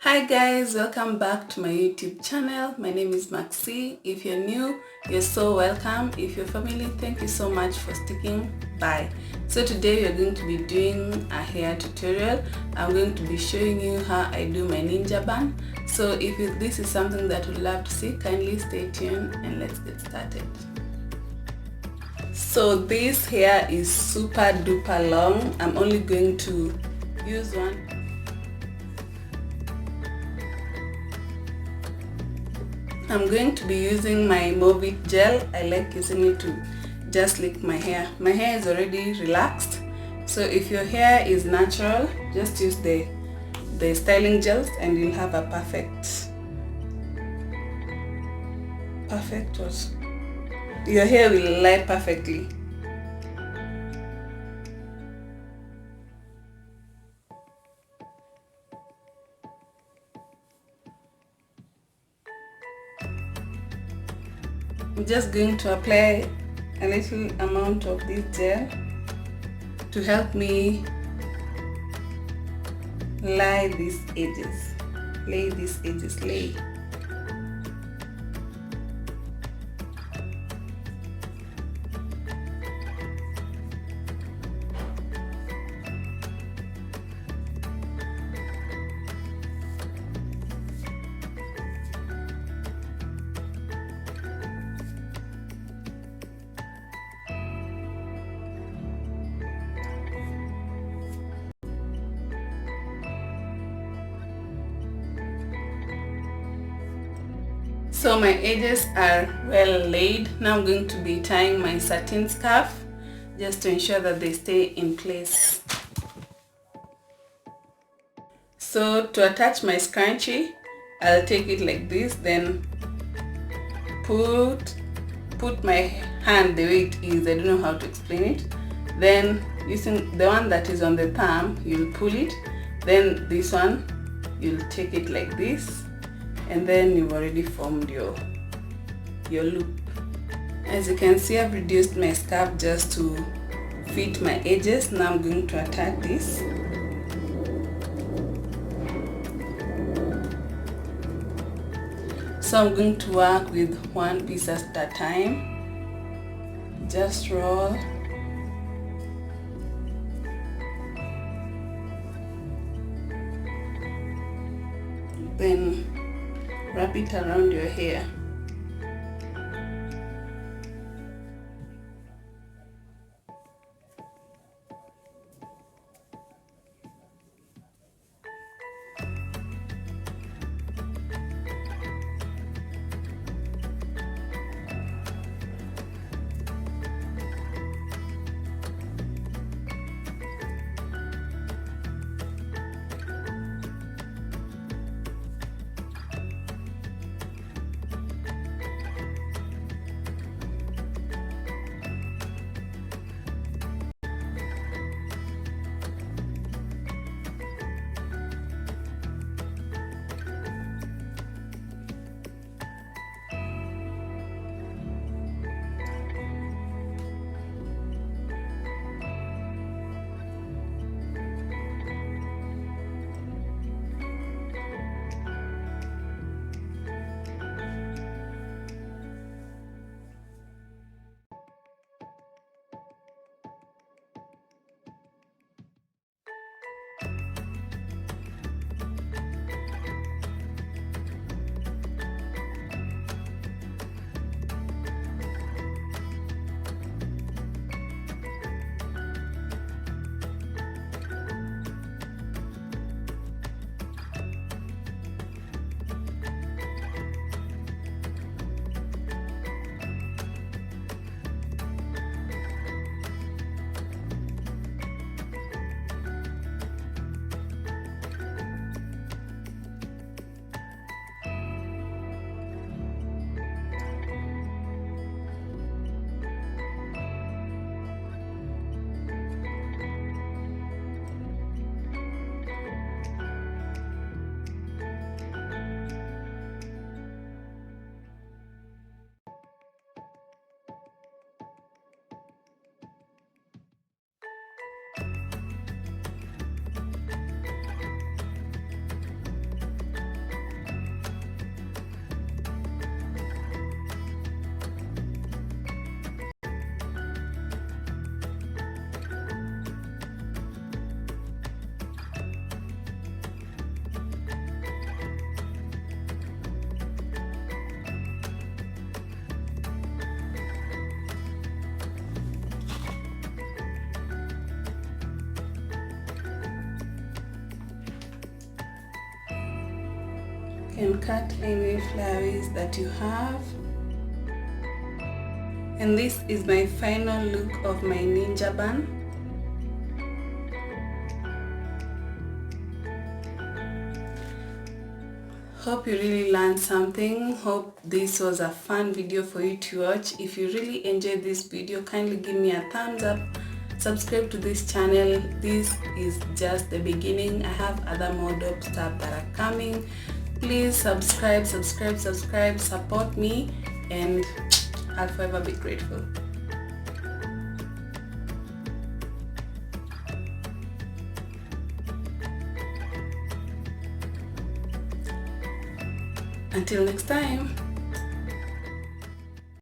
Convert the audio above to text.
Hi guys, welcome back to my YouTube channel. My name is Maxi. If you're new, you're so welcome. If you're family, thank you so much for sticking by. So today we're going to be doing a hair tutorial. I'm going to be showing you how I do my ninja bun. So if this is something that you'd love to see, kindly stay tuned and let's get started. So this hair is super duper long. I'm only going to use one. I'm going to be using my Movit gel. I like using it to just lick my hair. My hair is already relaxed, so if your hair is natural, just use the styling gels and you'll have a perfect what? Your hair will lie perfectly. I'm just going to apply a little amount of this gel to help me lay these edges. So my edges are well laid. Now I'm going to be tying my satin scarf just to ensure that they stay in place. So to attach my scrunchie, I'll take it like this, then put my hand the way it is. I don't know how to explain it. Then using the one that is on the thumb, you'll pull it. Then this one, you'll take it like this. And then you've already formed your loop. As you can see, I've reduced my scarf just to fit my edges. Now I'm going to attach this. So I'm going to work with one piece at a time. Just roll. Then wrap it around your hair. can cut any flowers that you have. And this is my final look of my ninja bun. Hope you really learned something. Hope this was a fun video for you to watch. If you really enjoyed this video, kindly give me a thumbs up. Subscribe to this channel. This is just the beginning. I have other more dope stuff that are coming. Please subscribe, support me, and I'll forever be grateful. Until next time.